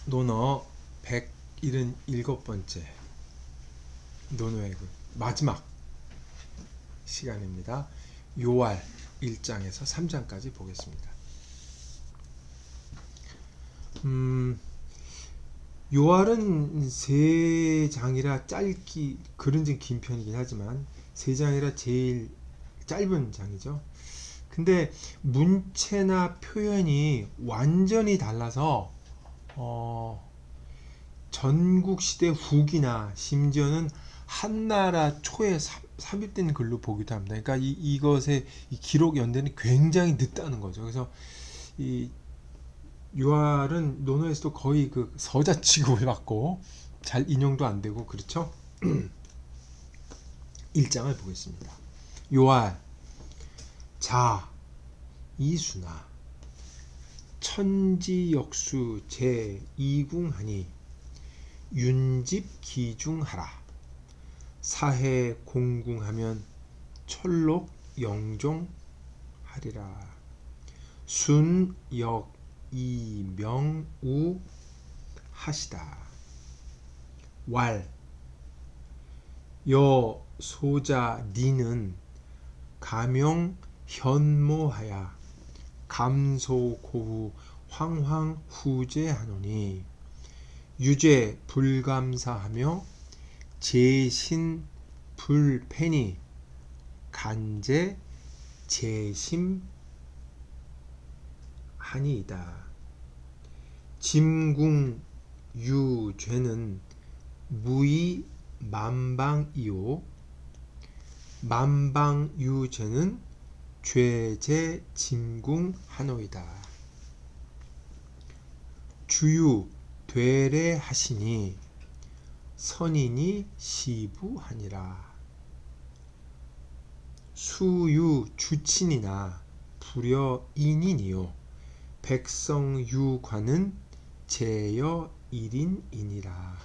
논어 177번째 논어의 마지막 시간입니다. 요할 1장에서 3장까지 보겠습니다. 요할은 3장이라 글은 좀 긴 편이긴 하지만 3장이라 제일 짧은 장이죠. 근데 문체나 표현이 완전히 달라서 전국시대 후기나 심지어는 한나라 초에 삽입된 글로 보기도 합니다. 그러니까 이것의 이 기록 연대는 굉장히 늦다는 거죠. 그래서 이 요할은 논어에서도 거의 그 서자 취급을 받고 잘 인용도 안 되고 그렇죠. 1장을 보겠습니다. 요할 자 이수나 천지역수 제2궁하니 윤집 기중하라. 사해 공궁하면 철록 영종하리라. 순역 이명우 하시다. 왈 여 소자 니는 가명 현모하야 감소고후 황황후제하노니 유죄 불감사하며 제신 불패니 간제 재심하니이다. 짐궁 유죄는 무의 만방이요 만방유죄는 죄제 짐궁하노이다. 주유 되래하시니 선인이 시부하니라. 수유 주친이나 불여인이니요 백성유관은 제여 1인이니라.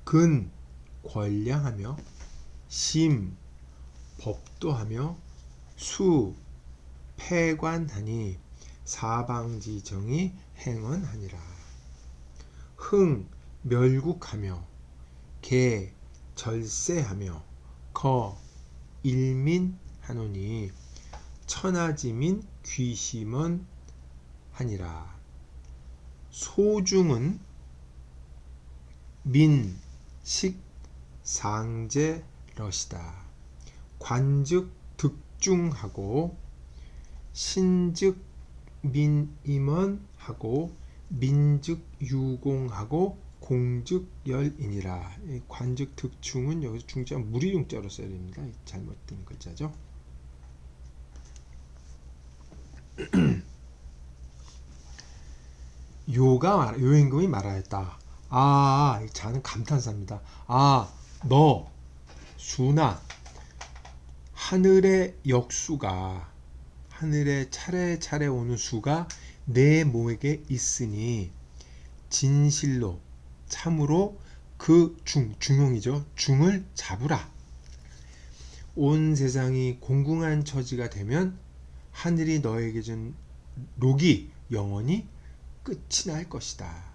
근 권량하며 심 법도하며 수 패관하니 사방지정이 행언하니라. 흥 멸국하며 개 절세하며 거 일민하노니 천하지민 귀심언 하니라. 소중은 민 식 상제러시다. 관즉 득중하고 신즉 민임언하고 민즉 유공하고 공즉 열이니라. 관즉 득중은 여기서 중자 무리중자로 써야 됩니다. 잘못된 글자죠. 요임금이 말하였다. 이 자는 감탄사입니다. 너 수나 하늘의 역수가 하늘에 차례차례 오는 수가 내 몸에게 있으니 진실로 참으로 그 중용이죠. 중을 잡으라. 온 세상이 공궁한 처지가 되면 하늘이 너에게 준 록이 영원히 끝이 날 것이다.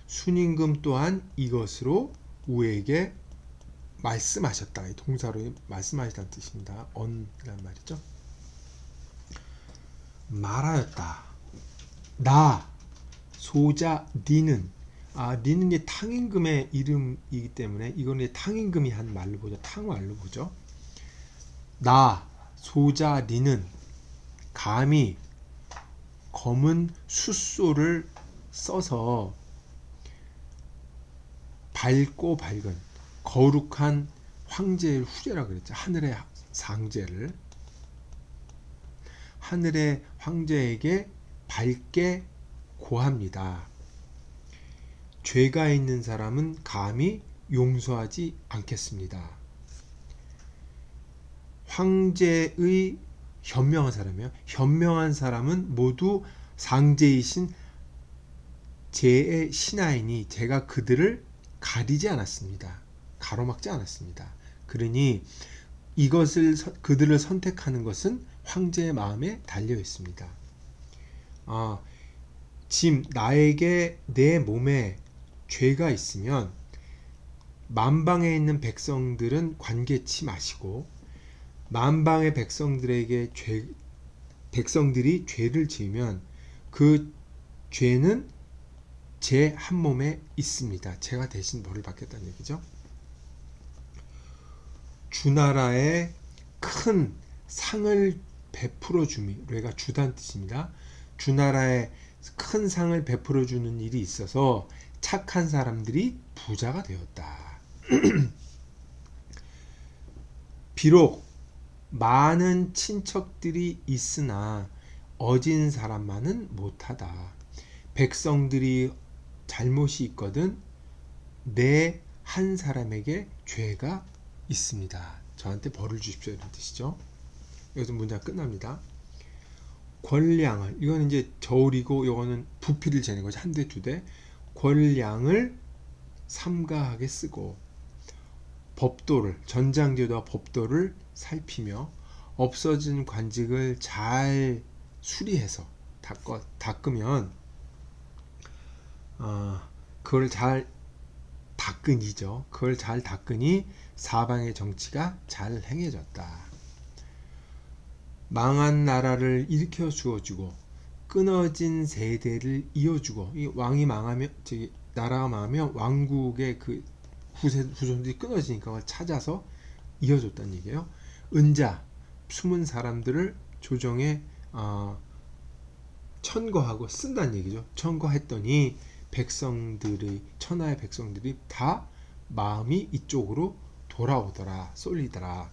순임금 또한 이것으로 우에게 말씀하셨다. 동사로 말씀하셨다는 뜻입니다. 언이란 말이죠. 말하였다. 나 소자 니는 니는 이제 탕임금의 이름이기 때문에 이거는 탕임금이 한 말로 보죠. 탕말로 보죠. 나 소자 니는 감히 검은 숫소를 써서 밝고 밝은 거룩한 황제의 후제라 그랬죠. 하늘의 상제를 하늘의 황제에게 밝게 고합니다. 죄가 있는 사람은 감히 용서하지 않겠습니다. 황제의 현명한 사람이요. 현명한 사람은 모두 상제이신 제의 신하이니 제가 그들을 가리지 않았습니다. 가로막지 않았습니다. 그러니 그들을 선택하는 것은 황제의 마음에 달려 있습니다. 짐 나에게 내 몸에 죄가 있으면 만방에 있는 백성들은 관계치 마시고 만방의 백성들이 죄를 지으면 그 죄는 제 한 몸에 있습니다. 제가 대신 벌을 받겠다는 얘기죠. 주나라에 큰 상을 베풀어 줌이, 뇌가 주다는 뜻입니다. 주나라에 큰 상을 베풀어 주는 일이 있어서 착한 사람들이 부자가 되었다. 비록 많은 친척들이 있으나 어진 사람만은 못하다. 백성들이 잘못이 있거든 내 한 사람에게 죄가 있습니다. 저한테 벌을 주십시오. 이런 뜻이죠. 여기서 문장 끝납니다. 권량을, 이거는 이제 저울이고 이거는 부피를 재는 거죠. 한 대, 두 대. 권량을 삼가하게 쓰고 법도를, 전장제도와 법도를 살피며 없어진 관직을 잘 수리해서 닦으면 그걸 잘 닦으니죠. 그걸 잘 닦으니 사방의 정치가 잘 행해졌다. 망한 나라를 일으켜 주어주고 끊어진 세대를 이어주고, 이 왕이 망하면, 나라가 망하면 왕국의 그 후손들이 끊어지니까 그걸 찾아서 이어줬다는 얘기예요. 은자, 숨은 사람들을 조정에 천거하고 쓴다는 얘기죠. 천거했더니 천하의 백성들이 다 마음이 이쪽으로 돌아오더라, 쏠리더라.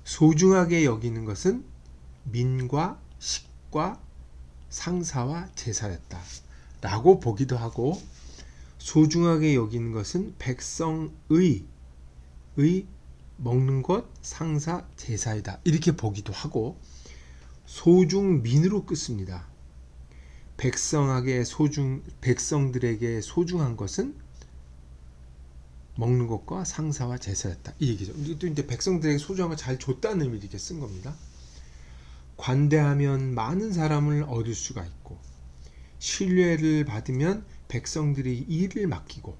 소중하게 여기는 것은 민과 식과 상사와 제사였다 라고 보기도 하고, 소중하게 여기는 것은 백성의 먹는 것, 상사, 제사이다 이렇게 보기도 하고, 소중민으로 끊습니다. 백성들에게 소중한 것은 먹는 것과 상사와 제사였다 이 얘기죠. 또 이제 백성들에게 소중한 걸 잘 줬다는 의미로 이렇게 쓴 겁니다. 관대하면 많은 사람을 얻을 수가 있고, 신뢰를 받으면 백성들이 일을 맡기고,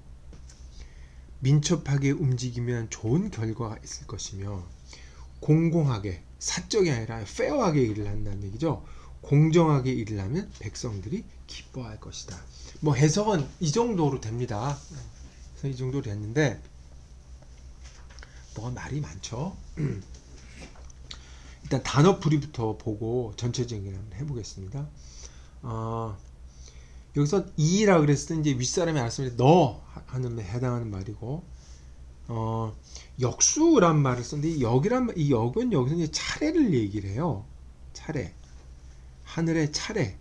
민첩하게 움직이면 좋은 결과가 있을 것이며, 공공하게, 사적이 아니라 페어하게 일을 한다는 얘기죠. 공정하게 일을 하면 백성들이 기뻐할 것이다. 뭐 해석은 이 정도로 됩니다. 그래서 이 정도로 됐는데 뭐가 말이 많죠. 일단 단어풀이부터 보고 전체적인 걸 한번 해보겠습니다. 여기서 이라 그랬을 때 이제 윗사람이 알았으면 너 하는 데 해당하는 말이고, 역수란 말을 썼는데 이 역은 여기서 이제 차례를 얘기를 해요. 차례, 하늘의 차례.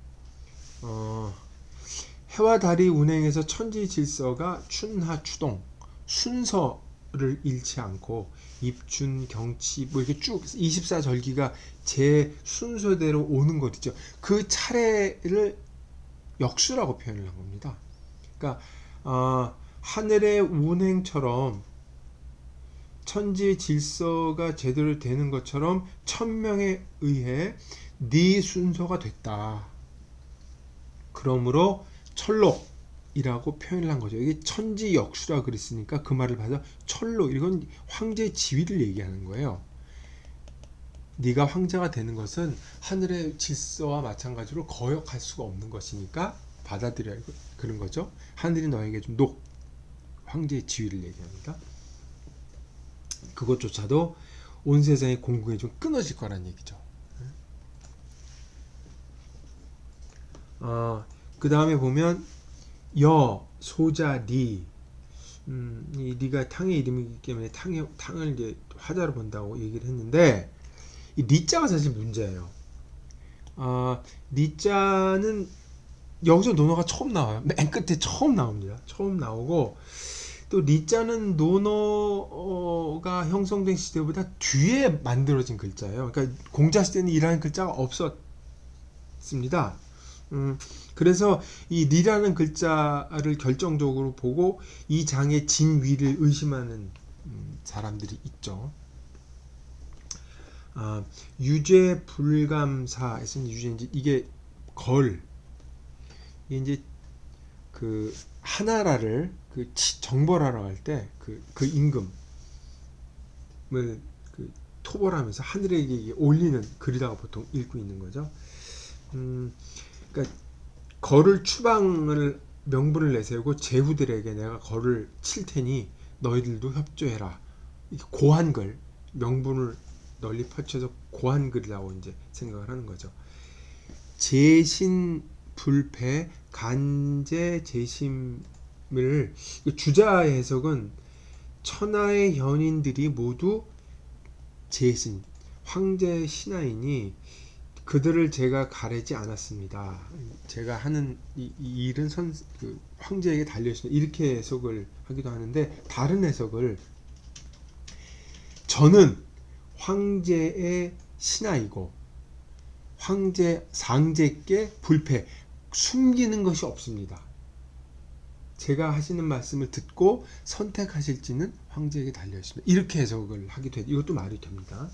해와 달이 운행해서 천지 질서가 춘하 추동 순서를 잃지 않고 입춘 경치 뭐 이렇게 쭉 24절기가 제 순서대로 오는 것이죠. 그 차례를 역수라고 표현을 한 겁니다. 그러니까 하늘의 운행처럼 천지의 질서가 제대로 되는 것처럼 천명에 의해 네 순서가 됐다. 그러므로 철록이라고 표현을 한 거죠. 이게 천지 역수라 그랬으니까 그 말을 봐서 철록, 이건 황제의 지위를 얘기하는 거예요. 네가 황제가 되는 것은 하늘의 질서와 마찬가지로 거역할 수가 없는 것이니까 받아들여야 그런 거죠. 하늘이 너에게 좀 황제의 지위를 얘기합니다. 그것조차도 온 세상의 공공이 좀 끊어질 거란 얘기죠. 그 다음에 보면 여, 소자, 리. 이 리가 탕의 이름이기 때문에 탕을 이제 화자로 본다고 얘기를 했는데, 이 리자가 사실 문제예요. 리자는 여기서 논어가 처음 나와요. 맨 끝에 처음 나옵니다. 처음 나오고, 또 리자는 논어가 형성된 시대보다 뒤에 만들어진 글자예요. 그러니까 공자 시대는 이라는 글자가 없었습니다. 그래서 이 리라는 글자를 결정적으로 보고 이 장의 진위를 의심하는 사람들이 있죠. 유죄 불감사에서는 유죄인지 이게 이제 그 하나라를 정벌하러 갈 때 그 임금을 그 토벌하면서 하늘에게 올리는 글이라고 보통 읽고 있는 거죠. 그러니까 거를 추방을 명분을 내세우고 제후들에게 내가 거를 칠 테니 너희들도 협조해라. 이게 고한글 명분을 널리 펼쳐서 고한글이라고 이제 생각을 하는 거죠. 재신 불패 간제 재심을 주자의 해석은 천하의 연인들이 모두 재신 황제 신하이니 그들을 제가 가리지 않았습니다. 제가 하는 이 일은 황제에게 달려있습니다. 이렇게 해석을 하기도 하는데, 다른 해석을 저는 황제의 신하이고 황제 상제께 불패 숨기는 것이 없습니다. 제가 하시는 말씀을 듣고 선택하실지는 황제에게 달려있습니다. 이렇게 해석을 하기도 해요. 이것도 말이 됩니다.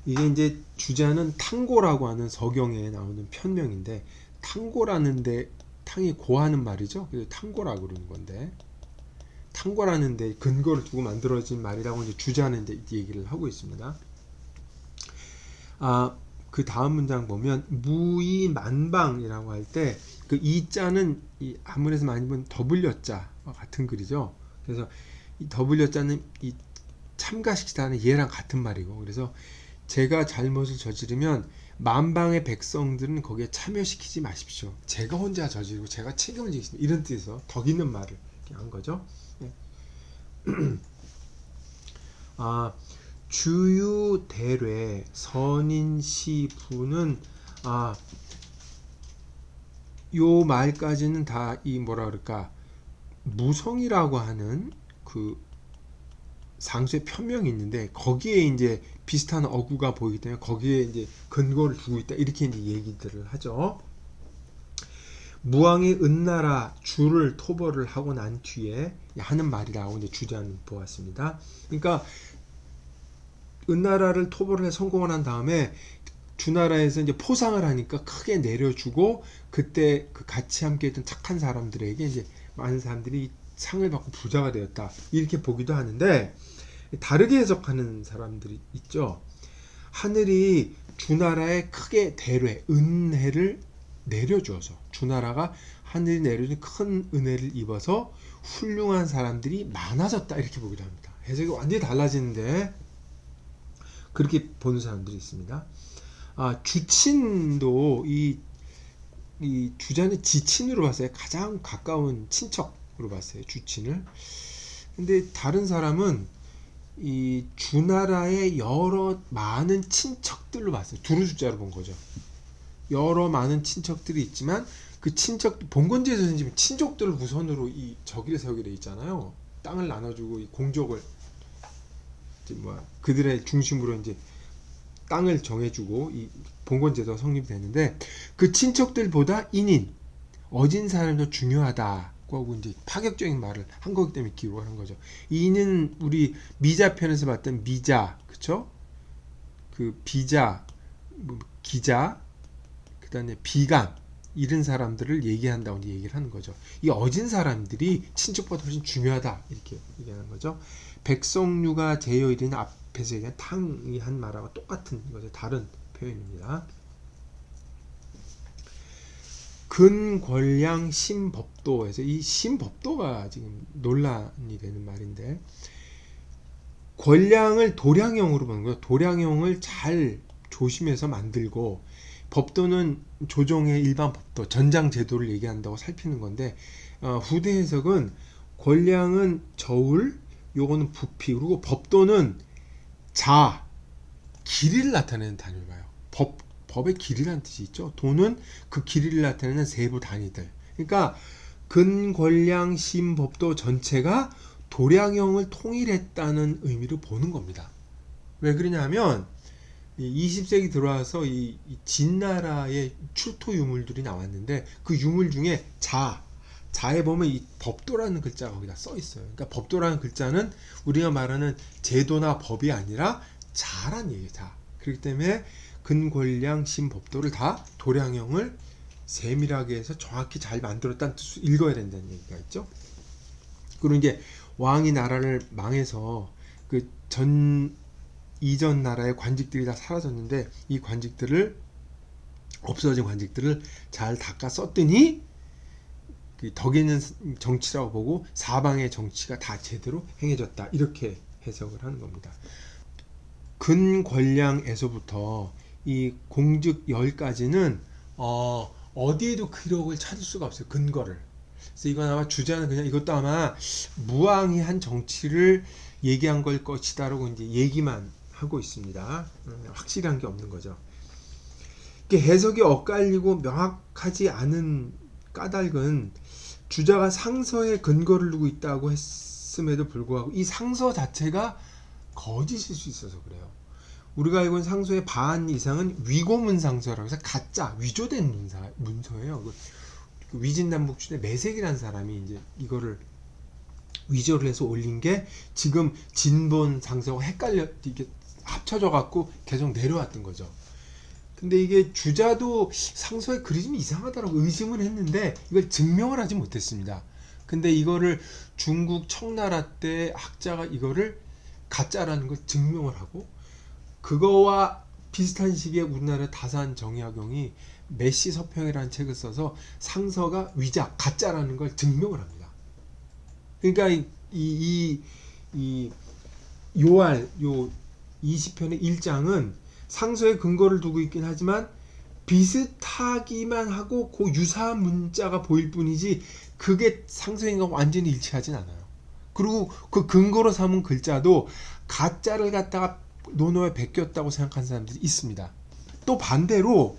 이게 이제 주자는 탕고라고 하는 서경에 나오는 편명인데, 탕고라는데 탕이 고하는 말이죠. 그래서 탕고라고 그러는 건데, 탕고라는데 근거를 두고 만들어진 말이라고 이제 주자는 이제 얘기를 하고 있습니다. 그 다음 문장 보면 무이만방이라고 할 때 그 이자는 이 한문에서 많이 본 더블여자와 같은 글이죠. 그래서 이 더블여자는 이 참가시키다는 얘랑 같은 말이고, 그래서 제가 잘못을 저지르면 만방의 백성들은 거기에 참여시키지 마십시오. 제가 혼자 저지르고 제가 책임을 지겠습니다. 이런 뜻에서 덕 있는 말을 이렇게 한 거죠. 네. 주유대뢰 선인시부는 요 말까지는 다 이 뭐라 그럴까 무성이라고 하는 그 상수의 편명이 있는데, 거기에 이제 비슷한 어구가 보이기 때문에 거기에 이제 근거를 두고 있다, 이렇게 이제 얘기들을 하죠. 무왕이 은나라 주를 토벌을 하고 난 뒤에 하는 말이라고 이제 주자는 보았습니다. 그러니까 은나라를 토벌을 해 성공을 한 다음에 주나라에서 이제 포상을 하니까 크게 내려주고, 그때 그 같이 함께 했던 착한 사람들에게 이제 많은 사람들이 상을 받고 부자가 되었다, 이렇게 보기도 하는데, 다르게 해석하는 사람들이 있죠. 하늘이 주나라에 크게 대뢰, 은혜를 내려주어서, 주나라가 하늘이 내려준 큰 은혜를 입어서 훌륭한 사람들이 많아졌다, 이렇게 보기도 합니다. 해석이 완전히 달라지는데 그렇게 보는 사람들이 있습니다. 주친도 이 주자는 지친으로 봤어요. 가장 가까운 친척으로 봤어요, 주친을. 근데 다른 사람은 이 주나라의 여러 많은 친척들로 봤어요. 두루 주자로 본 거죠. 여러 많은 친척들이 있지만 그 친척, 봉건제에서는 지금 친족들을 우선으로 이 저기를 세우게 돼 있잖아요. 땅을 나눠주고 이 공족을 그들의 중심으로 이제 땅을 정해주고 이 봉건제도가 성립이 되는데, 그 친척들보다 인인, 어진 사람이 더 중요하다고 하고 이제 파격적인 말을 한 거기 때문에 기록을 한 거죠. 인은 우리 미자 편에서 봤던 미자, 그쵸? 그 비자, 기자, 그 다음에 비간, 이런 사람들을 얘기한다고 얘기를 하는 거죠. 이 어진 사람들이 친척보다 훨씬 중요하다, 이렇게 얘기하는 거죠. 백성류가 제여이르는 앞에서 얘기한 탕이 한 말하고 똑같은 거죠. 다른 표현입니다. 근권량 심법도에서 이 심법도가 지금 논란이 되는 말인데, 권량을 도량형으로 보는 거예요. 도량형을 잘 조심해서 만들고, 법도는 조정의 일반 법도, 전장 제도를 얘기한다고 살피는 건데, 후대 해석은 권량은 저울, 요거는 부피, 그리고 법도는 자, 길이를 나타내는 단위를 봐요. 법의 길이라는 뜻이 있죠. 도는 그 길이를 나타내는 세부 단위들. 그러니까 근권량 심법도 전체가 도량형을 통일했다는 의미로 보는 겁니다. 왜 그러냐면 20세기 들어와서 이 진나라의 출토 유물들이 나왔는데, 그 유물 중에 자에 보면 이 법도라는 글자가 거기다 써 있어요. 그러니까 법도라는 글자는 우리가 말하는 제도나 법이 아니라 자란 얘기죠. 자. 그렇기 때문에 근권량 심법도를 다 도량형을 세밀하게 해서 정확히 잘 만들었다는 뜻으로 읽어야 된다는 얘기가 있죠. 그리고 이제 왕이 나라를 망해서 그 전 이전 나라의 관직들이 다 사라졌는데 이 관직들을 없어진 관직들을 잘 닦아 썼더니 그 덕에 있는 정치라고 보고 사방의 정치가 다 제대로 행해졌다 이렇게 해석을 하는 겁니다. 근권량에서부터 이 공직 10까지는 어디에도 기록을 찾을 수가 없어요. 근거를. 그래서 이건 아마 주자는 그냥 이것도 아마 무왕이 한 정치를 얘기한 걸 것이다라고 이제 얘기만 하고 있습니다. 확실한 게 없는 거죠. 해석이 엇갈리고 명확하지 않은 까닭은 주자가 상서에 근거를 두고 있다고 했음에도 불구하고 이 상서 자체가 거짓일 수 있어서 그래요. 우리가 알고 있는 상서의 반 이상은 위고문 상서라고 해서 가짜, 위조된 문서예요. 그 위진남북춘의 매색이라는 사람이 이제 이거를 위조를 해서 올린 게 지금 진본 상서가 헷갈려 이게 합쳐져 갖고 계속 내려왔던 거죠. 근데 이게 주자도 상서의 그림이 이상하다라고 의심을 했는데 이걸 증명을 하지 못했습니다. 근데 이거를 중국 청나라 때 학자가 이거를 가짜라는 걸 증명을 하고 그거와 비슷한 시기에 우리나라 다산 정약용이 메시 서평이라는 책을 써서 상서가 위작, 가짜라는 걸 증명을 합니다. 그러니까 이 요할 요 20편의 1장은 상서에 근거를 두고 있긴 하지만 비슷하기만 하고 그 유사한 문자가 보일 뿐이지 그게 상서인과 완전히 일치하진 않아요. 그리고 그 근거로 삼은 글자도 가짜를 갖다가 논어에 베꼈다고 생각하는 사람들이 있습니다. 또 반대로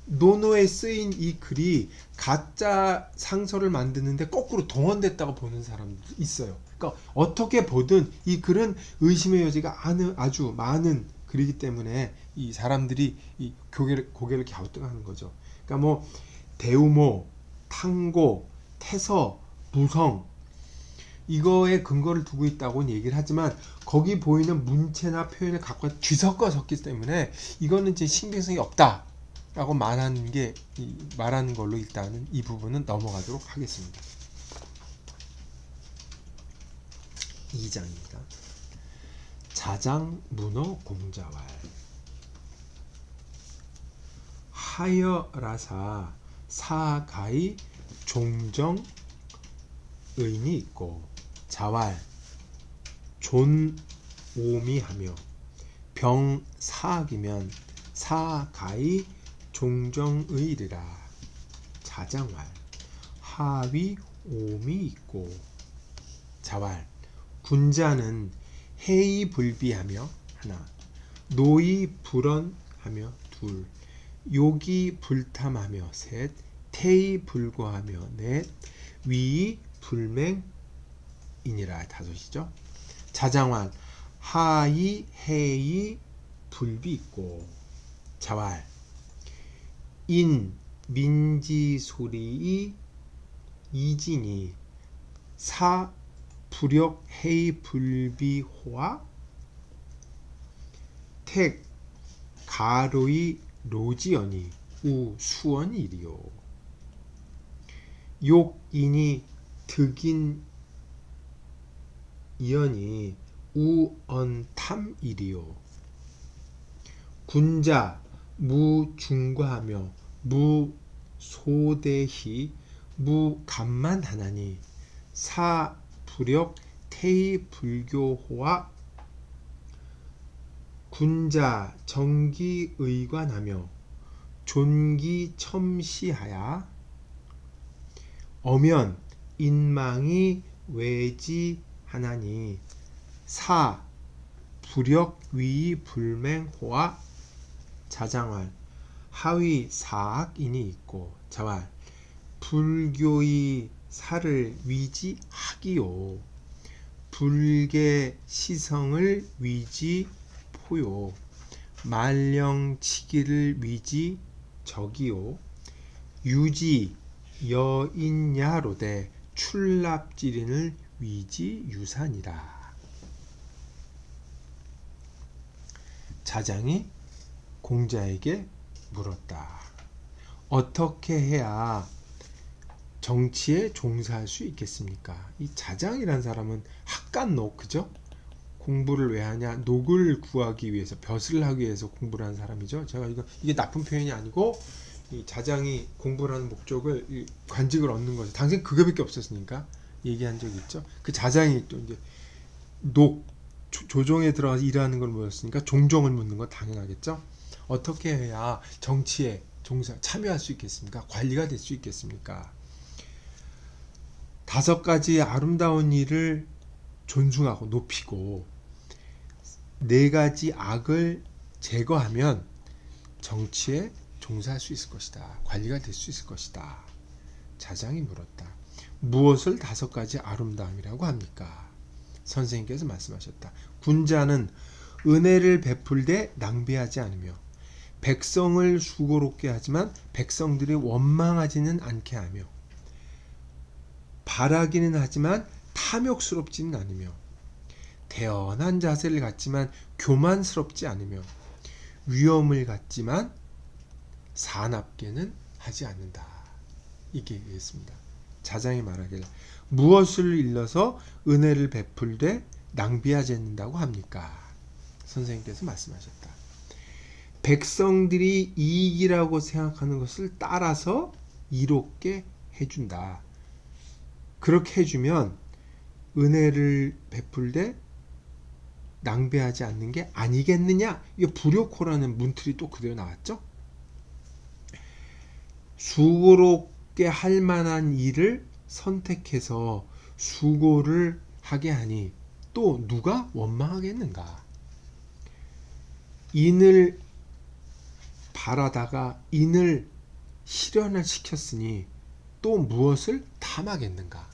논어에 쓰인 이 글이 가짜 상서를 만드는데 거꾸로 동원됐다고 보는 사람들이 있어요. 그러니까 어떻게 보든 이 글은 의심의 여지가 아주 많은 글이기 때문에 이 사람들이 이 고개를 갸우뚱하는 거죠. 그러니까 뭐 대우모, 탕고, 태서, 무성 이거에 근거를 두고 있다고는 얘기를 하지만 거기 보이는 문체나 표현을 갖고 뒤섞어 졌기 때문에 이거는 이제 신빙성이 없다라고 말하는 걸로 일단은 이 부분은 넘어가도록 하겠습니다. 2장입니다. 자장 문어 공자왈 하여라사 사가이 종정 의인이 있고 자왈 존오미하며 병사악이면 사가이 종정의리라. 자장왈 하위 오미 있고 자왈 군자는 해이 불비하며 하나 노이 불언하며 둘 욕이 불탐하며 셋 태이 불고하며 넷 위이 불맹이니라. 다섯이죠. 자장왈 하이 해이 불비 있고 자왈 인 민지소리이 이진이 사 불역 해이 불비호와 택 가로이 로지연이 우 수원이리요. 욕인이 득인 이연이 우언탐이리요. 군자 무중과하며 무소대히 무감만하나니 사불역 태불교호와 군자 정기의관하며 존기첨시하야 어면 인망이 외지하나니 사 불역 위 불맹호와 자장왈 하위 사악인이 있고 자왈 불교의 사를 위지하기요 불계 시성을 위지포요 말령치기를 위지적이요 유지 여인야로되 출납지린을 위지유산이라. 자장이 공자에게 물었다. 어떻게 해야 정치에 종사할 수 있겠습니까? 이 자장이란 사람은 학간녹, 그죠? 공부를 왜 하냐? 녹을 구하기 위해서, 벼슬을 하기 위해서 공부를 하는 사람이죠. 제가 이게 나쁜 표현이 아니고, 이 자장이 공부를 하는 목적을, 이 관직을 얻는 거죠. 당시엔 그거밖에 없었으니까 얘기한 적이 있죠. 그 자장이 또 이제 조정에 들어가서 일하는 걸 묻었으니까 종종을 묻는 건 당연하겠죠. 어떻게 해야 정치에 참여할 수 있겠습니까? 관리가 될 수 있겠습니까? 5가지 아름다운 일을 존중하고 높이고 4가지 악을 제거하면 정치에 종사할 수 있을 것이다. 관리가 될 수 있을 것이다. 자장이 물었다. 무엇을 5가지 아름다움이라고 합니까? 선생님께서 말씀하셨다. 군자는 은혜를 베풀되 낭비하지 않으며 백성을 수고롭게 하지만 백성들이 원망하지는 않게 하며 바라기는 하지만 탐욕스럽지는 않으며 태연한 자세를 갖지만 교만스럽지 않으며 위엄을 갖지만 사납게는 하지 않는다. 이게 있습니다. 자장이 말하기를 무엇을 일러서 은혜를 베풀되 낭비하지 않는다고 합니까? 선생님께서 말씀하셨다. 백성들이 이익이라고 생각하는 것을 따라서 이롭게 해준다. 그렇게 해주면 은혜를 베풀되 낭비하지 않는 게 아니겠느냐? 이게 불효코라는 문틀이 또 그대로 나왔죠. 수고롭게 할 만한 일을 선택해서 수고를 하게 하니 또 누가 원망하겠는가? 인을 바라다가 인을 실현을 시켰으니 또 무엇을 탐하겠는가?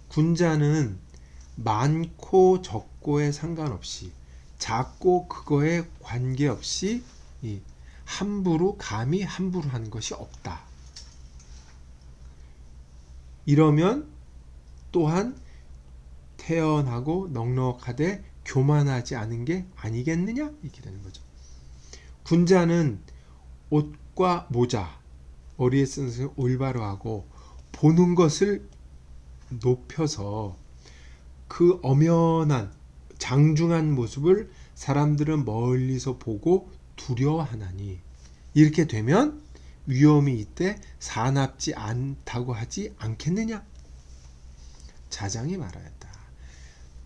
군자는 많고 적고에 상관없이 작고 그거에 관계없이 감히 함부로 하는 것이 없다. 이러면 또한 태연하고 넉넉하되 교만하지 않은 게 아니겠느냐? 이렇게 되는 거죠. 군자는 옷과 모자, 머리에 쓰는 것을 올바로 하고 보는 것을 높여서 그 엄연한 장중한 모습을 사람들은 멀리서 보고 두려워하나니 이렇게 되면 위험이 있되 사납지 않다고 하지 않겠느냐? 자장이 말하였다.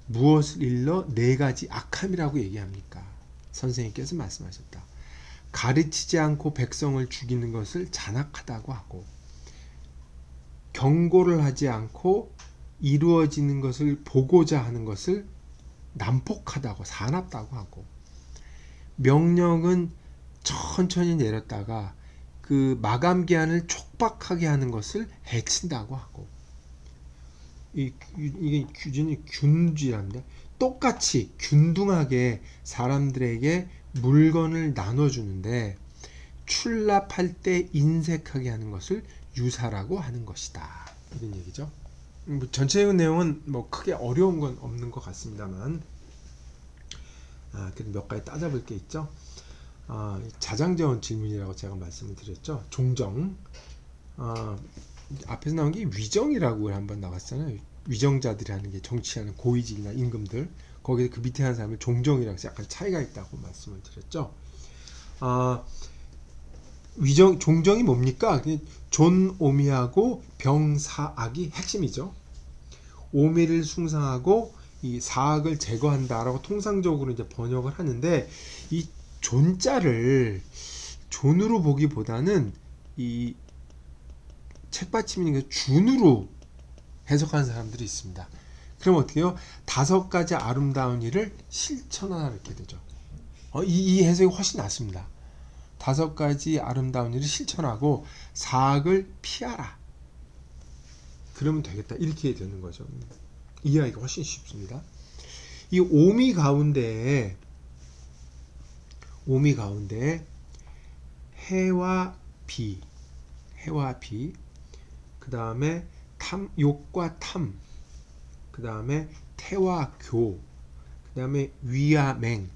무엇을 일러 4가지 악함이라고 얘기합니까? 선생님께서 말씀하셨다. 가르치지 않고 백성을 죽이는 것을 잔악하다고 하고 경고를 하지 않고 이루어지는 것을 보고자 하는 것을 난폭하다고 사납다고 하고 명령은 천천히 내렸다가 그 마감 기한을 촉박하게 하는 것을 해친다고 하고 이게 규진이 균주란데 똑같이 균등하게 사람들에게 물건을 나눠주는데 출납할 때 인색하게 하는 것을 유사라고 하는 것이다. 이런 얘기죠. 전체의 내용은 뭐 크게 어려운 건 없는 것 같습니다만 그래도 몇 가지 따져볼 게 있죠. 자장자원 질문이라고 제가 말씀을 드렸죠. 종정 앞에서 나온 게 위정이라고 한번 나왔잖아요. 위정자들이 하는 게 정치하는 고위직이나 임금들 거기에 그 밑에 하는 사람을 종정이라고 해서 약간 차이가 있다고 말씀을 드렸죠. 종정이 뭡니까? 존오미하고 병사악이 핵심이죠. 오미를 숭상하고 이 사악을 제거한다라고 통상적으로 이제 번역을 하는데 이 존자를 존으로 보기보다는 이 책받침이니까 준으로 해석하는 사람들이 있습니다. 그럼 어떻게 해요? 5가지 아름다운 일을 실천하라 이렇게 되죠. 이 해석이 훨씬 낫습니다. 5가지 아름다운 일을 실천하고 사악을 피하라. 그러면 되겠다. 이렇게 되는 거죠. 이해하기가 훨씬 쉽습니다. 이 오미 가운데 해와 비, 그 다음에 욕과 탐, 그 다음에 태와 교, 그 다음에 위와 맹.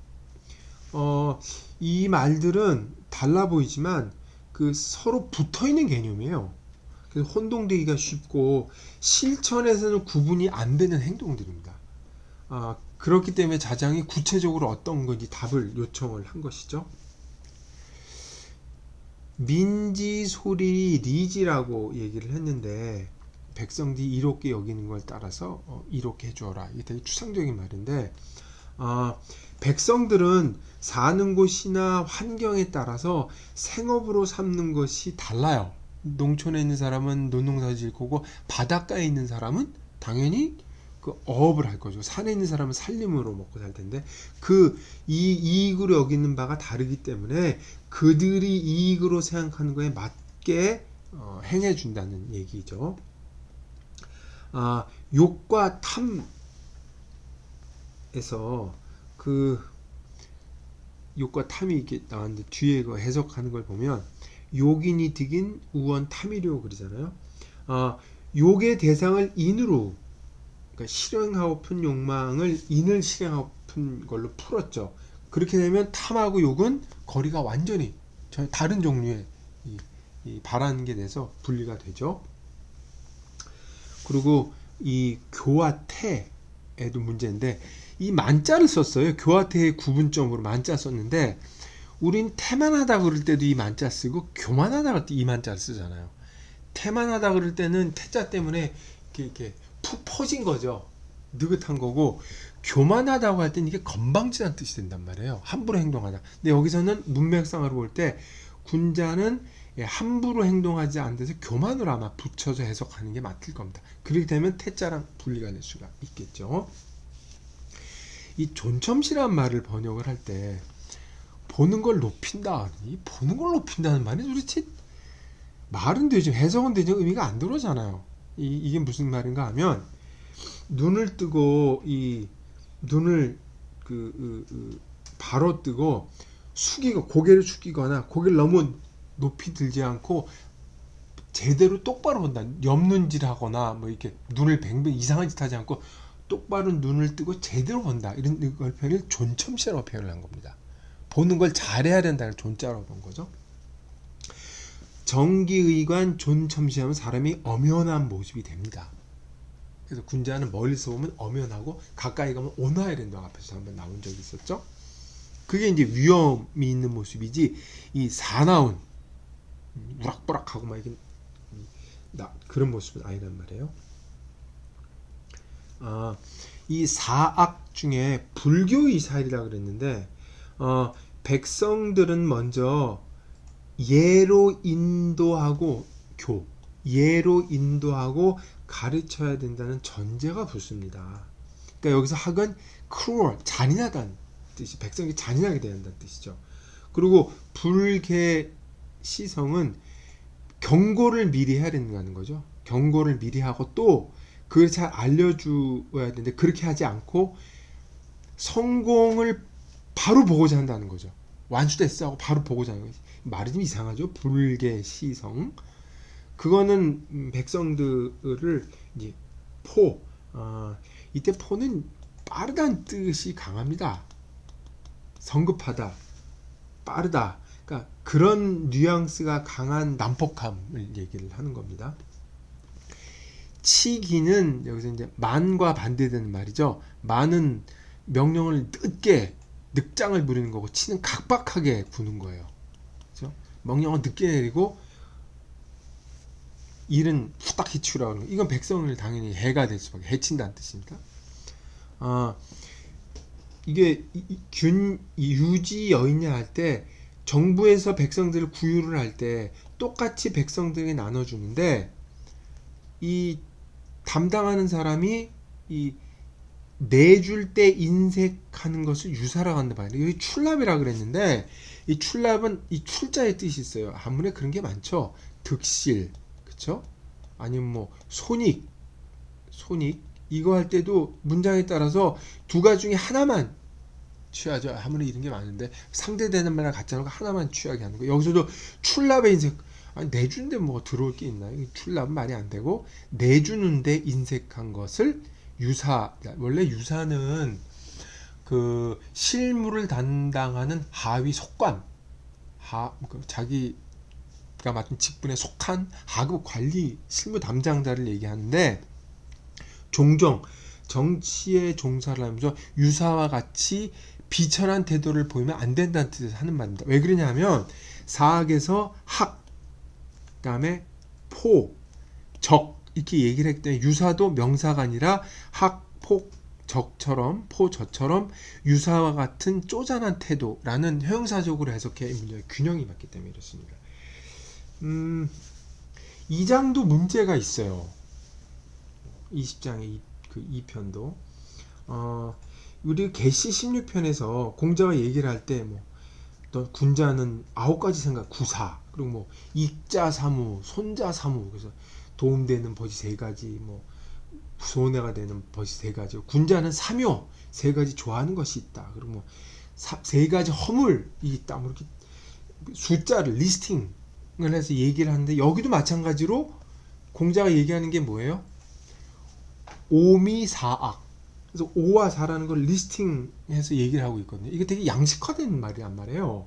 이 말들은 달라 보이지만 그 서로 붙어 있는 개념이에요. 그래서 혼동되기가 쉽고 실천에서는 구분이 안 되는 행동들입니다. 그렇기 때문에 자장이 구체적으로 어떤 건지 답을 요청을 한 것이죠. 민지 소리 리지라고 얘기를 했는데 백성들이 이롭게 여기는 걸 따라서 이롭게 해주어라. 이게 되게 추상적인 말인데 백성들은 사는 곳이나 환경에 따라서 생업으로 삼는 것이 달라요. 농촌에 있는 사람은 논농사 지을 거고 바닷가에 있는 사람은 당연히 그 어업을 할 거죠. 산에 있는 사람은 살림으로 먹고 살 텐데 이 이익으로 여기는 바가 다르기 때문에 그들이 이익으로 생각하는 거에 맞게 행해 준다는 얘기죠. 욕과 탐에서 그 욕과 탐이 이렇게 나왔는데 뒤에 그 해석하는 걸 보면 욕인이 득인 우원 탐이료 그러잖아요. 욕의 대상을 인으로 그러니까 실행하고픈 욕망을 인을 실행하고픈 걸로 풀었죠. 그렇게 되면 탐하고 욕은 거리가 완전히 다른 종류의 이 바라는 게 돼서 분리가 되죠. 그리고 이 교와 태에도 문제인데 이 만자를 썼어요. 교와 태의 구분점으로 만자 썼는데 우린 태만하다 그럴 때도 이 만자 쓰고 교만하다 그럴 때 이 만자를 쓰잖아요. 태만하다 그럴 때는 태자 때문에 이렇게 푹 퍼진 거죠. 느긋한 거고 교만하다고 할 때는 이게 건방지다는 뜻이 된단 말이에요. 함부로 행동하다. 근데 여기서는 문맥상으로 볼 때 군자는 함부로 행동하지 않는데서 교만으로 아마 붙여서 해석하는 게 맞을 겁니다. 그렇게 되면 태자랑 분리가 될 수가 있겠죠. 이 존첨시라는 말을 번역을 할 때 보는 걸 높인다. 이 보는 걸 높인다는 말이 도대체 말은 되죠. 해석은 되죠. 의미가 안 들어오잖아요. 이게 무슨 말인가 하면 눈을 뜨고 이 눈을 바로 뜨고 숙이고 고개를 숙이거나 고개를 너무 높이 들지 않고 제대로 똑바로 본다. 옆눈질하거나 뭐 이렇게 눈을 뱅뱅 이상한 짓 하지 않고 똑바로 눈을 뜨고 제대로 본다. 이런 걸 표현을 존첨시라고 표현을 한 겁니다. 보는 걸 잘해야 된다는 존자라고 본 거죠. 정기의관 존첨시하면 사람이 엄연한 모습이 됩니다. 그래서 군자는 멀리서 보면 엄연하고 가까이 가면 온화해야 된다고 앞에서 한번 나온 적이 있었죠. 그게 이제 위험이 있는 모습이지 이 사나운 우락부락하고 막 이게 그런 모습은 아니란 말이에요. 이 사악 중에 불교의 사일이라 그랬는데 백성들은 먼저 예로 인도하고 예로 인도하고 가르쳐야 된다는 전제가 붙습니다. 그러니까 여기서 학은 cruel, 잔인하다는 뜻이 백성이 잔인하게 대야 한다는 뜻이죠. 그리고 불계 시성은 경고를 미리 해야 된다는 거죠. 경고를 미리 하고 또 그걸 잘 알려줘야 되는데 그렇게 하지 않고 성공을 바로 보고자 한다는 거죠. 완수됐어 하고 바로 보고자 하는 거죠. 말이 좀 이상하죠. 불계 시성. 그거는 백성들을 이제 이때 포는 빠르다는 뜻이 강합니다. 성급하다, 빠르다. 그러니까 그런 뉘앙스가 강한 난폭함을 얘기를 하는 겁니다. 치기는 여기서 이제 만과 반대되는 말이죠. 만은 명령을 늦게 늑장을 부리는 거고 치는 각박하게 구는 거예요. 그렇죠? 명령을 늦게 내리고 일은 후딱 해치우라고 하는 거. 이건 백성을 당연히 해가 될 수밖에 해친다는 뜻입니다. 이게 유지 여인냐 할 때 정부에서 백성들을 구유를 할 때 똑같이 백성들에게 나눠주는데 이 담당하는 사람이 이 내줄 때 인색하는 것을 유사라고 한다 봐요. 여기 출납이라 그랬는데 이 출납은 이 출자의 뜻이 있어요. 한문에 그런 게 많죠. 득실, 그렇죠? 아니면 뭐 손익 이거 할 때도 문장에 따라서 두 가지 중에 하나만 취하죠. 한문에 이런 게 많은데 상대되는 말이랑 같지 않고 하나만 취하게 하는 거. 여기서도 출납의 인색. 아니 내주는데 뭐 들어올 게 있나요? 출납은 말이 안 되고 내주는데 인색한 것을 유사. 원래 유사는 그 실무를 담당하는 하위 속관, 자기 맡은 직분에 속한 하급 관리 실무 담당자를 얘기하는데, 종종 정치에 종사를 하면서 유사와 같이 비천한 태도를 보이면 안 된다는 뜻에서 하는 말입니다. 왜 그러냐면 사학에서 학, 그다음에 포, 적 이렇게 얘기를 했기 때문에 유사도 명사가 아니라 학, 폭, 적처럼 포저처럼 유사와 같은 쪼잔한 태도라는 형용사적으로 해석해 문제의 균형이 맞기 때문에 이렇습니다. 이 장도 문제가 있어요. 20장의 그 2편도 우리 계시 16편에서 공자가 얘기를 할 때 뭐 어떤 군자는 9가지 생각 구사, 그리고 뭐 익자사무, 손자사무, 그래서 도움되는 벗이 3가지, 뭐 손해가 되는 벗이 3가지, 군자는 사묘, 3가지 좋아하는 것이 있다, 그리고 뭐 3가지 허물이 있다, 뭐 이렇게 숫자를 리스팅을 해서 얘기를 하는데, 여기도 마찬가지로 공자가 얘기하는 게 뭐예요? 오미사악. 그래서 5와 4라는 걸 리스팅해서 얘기를 하고 있거든요. 이게 되게 양식화된 말이란 말이에요.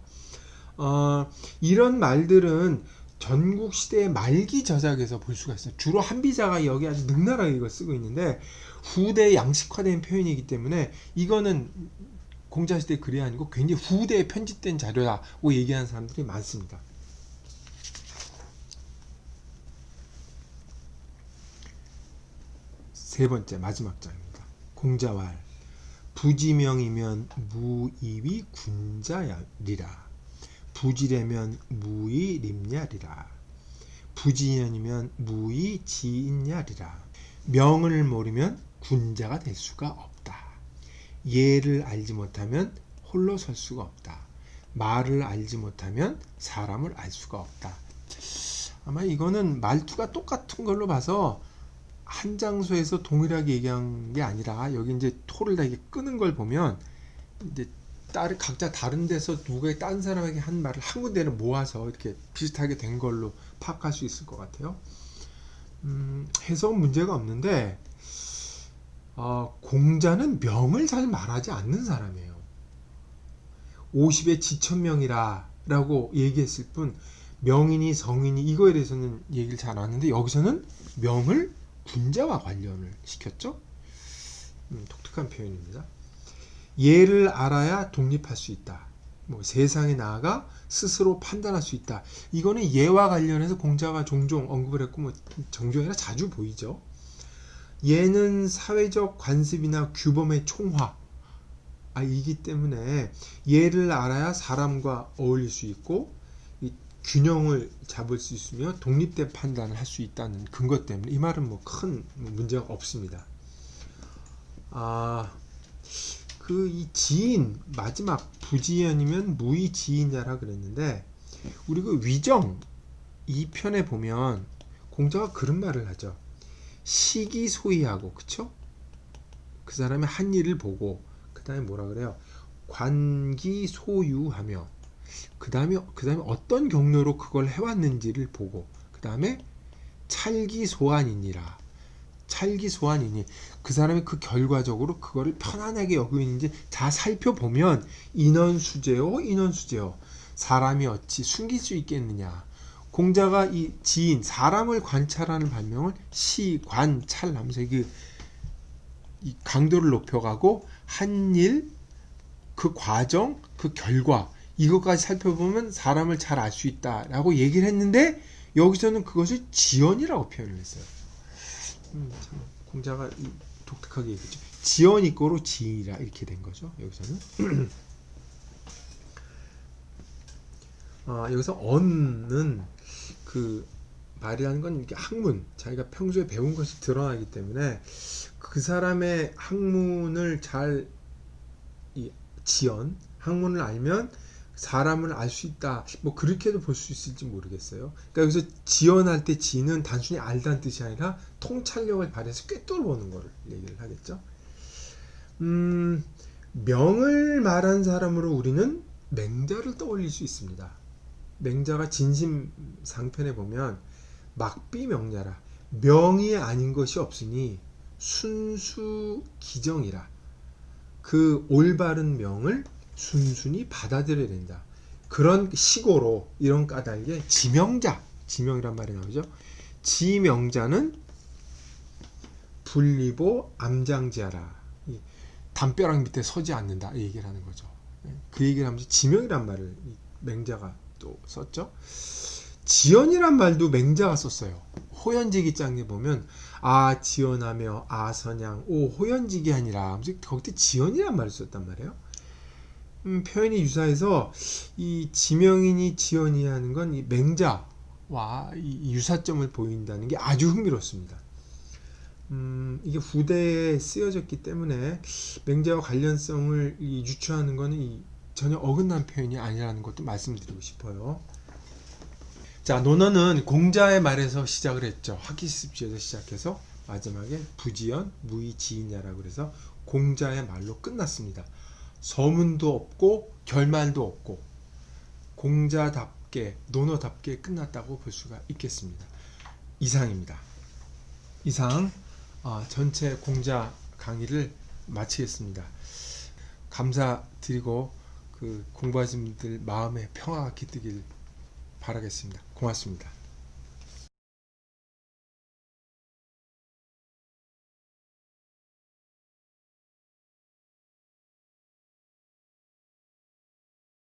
이런 말들은 전국시대의 말기 저작에서 볼 수가 있어요. 주로 한비자가 여기 아주 능란하게 이걸 쓰고 있는데, 후대에 양식화된 표현이기 때문에 이거는 공자시대 글이 아니고 굉장히 후대에 편집된 자료라고 얘기하는 사람들이 많습니다. 세 번째 마지막 장입니다. 공자왈 부지명이면 무이위 군자리라. 부지래면 무이 림냐리라. 부지연이면 무이 지인냐리라. 명을 모르면 군자가 될 수가 없다. 예를 알지 못하면 홀로 설 수가 없다. 말을 알지 못하면 사람을 알 수가 없다. 아마 이거는 말투가 똑같은 걸로 봐서 한 장소에서 동일하게 얘기한 게 아니라, 여기 이제 토를 다 이렇게 끄는 걸 보면 이제 각자 다른 데서 누가 다른 사람에게 한 말을 한 군데를 모아서 이렇게 비슷하게 된 걸로 파악할 수 있을 것 같아요. 해석은 문제가 없는데, 공자는 명을 잘 말하지 않는 사람이에요. 50에 지천명이라 라고 얘기했을 뿐 명인이 성인이 이거에 대해서는 얘기를 잘 안 하는데, 여기서는 명을 군자와 관련을 시켰죠. 독특한 표현입니다. 예를 알아야 독립할 수 있다. 뭐 세상에 나아가 스스로 판단할 수 있다. 이거는 예와 관련해서 공자가 종종 언급을 했고, 뭐 종종이 아니라 자주 보이죠. 예는 사회적 관습이나 규범의 총화 이기 때문에 예를 알아야 사람과 어울릴 수 있고 균형을 잡을 수 있으며 독립된 판단을 할 수 있다는 근거 때문에 이 말은 뭐 큰 문제가 없습니다. 이 지인, 마지막 부지연이면 무의지인자라 그랬는데, 우리 그 위정 2편에 보면 공자가 그런 말을 하죠. 시기소이하고, 그쵸? 그 사람의 한 일을 보고, 그 다음에 뭐라 그래요? 관기소유하며, 그 다음에 어떤 경로로 그걸 해왔는지를 보고, 그 다음에 찰기소환이니라. 찰기소환이니, 그 사람이 그 결과적으로 그거를 편안하게 여기고 있는지 잘 살펴보면 인원수재요 사람이 어찌 숨길 수 있겠느냐. 공자가 이 지인, 사람을 관찰하는 발명을 시관찰 하면서 이 강도를 높여가고, 한 일, 그 과정, 그 결과, 이것까지 살펴보면 사람을 잘 알 수 있다라고 얘기를 했는데, 여기서는 그것을 지연이라고 표현을 했어요. 참 공자가 독특하게 얘기했죠. 지연 이꼬로 지인이라 이렇게 된 거죠. 여기서는 여기서 언은 그 말이라는 건 이렇게 학문, 자기가 평소에 배운 것이 드러나기 때문에 그 사람의 학문을 잘 지연, 학문을 알면 사람을 알 수 있다. 뭐 그렇게도 볼 수 있을지 모르겠어요. 그러니까 여기서 지연할 때 지는 단순히 알다는 뜻이 아니라 통찰력을 발휘해서 꿰뚫어보는 걸 얘기를 하겠죠. 명을 말한 사람으로 우리는 맹자를 떠올릴 수 있습니다. 맹자가 진심상편에 보면 막비명자라, 명이 아닌 것이 없으니 순수기정이라, 그 올바른 명을 순순히 받아들여야 된다. 그런 시고로 이런 까닭에 지명이란 말이 나오죠. 지명자는 분리보 암장지하라. 이 담벼락 밑에 서지 않는다. 이 얘기를 하는 거죠. 그 얘기를 하면서 지명이란 말을 이 맹자가 또 썼죠. 지연이란 말도 맹자가 썼어요. 호연지기장에 보면 아 지연하며 아 선양 오 호연지기하니라 하면서 거기에 지연이란 말을 썼단 말이에요. 표현이 유사해서 이 지명이니 지연이 하는 건 이 맹자와 이 유사점을 보인다는 게 아주 흥미롭습니다. 이게 후대에 쓰여졌기 때문에 맹자와 관련성을 유추하는 것은 전혀 어긋난 표현이 아니라는 것도 말씀드리고 싶어요. 자, 논어는 공자의 말에서 시작을 했죠. 학기습지에서 시작해서 마지막에 부지연, 무의지이냐라고 그래서 공자의 말로 끝났습니다. 서문도 없고 결말도 없고 공자답게 논어답게 끝났다고 볼 수가 있겠습니다. 이상입니다. 이상 전체 공자 강의를 마치겠습니다. 감사드리고 공부하신 분들 마음에 평화가 깃들길 바라겠습니다. 고맙습니다.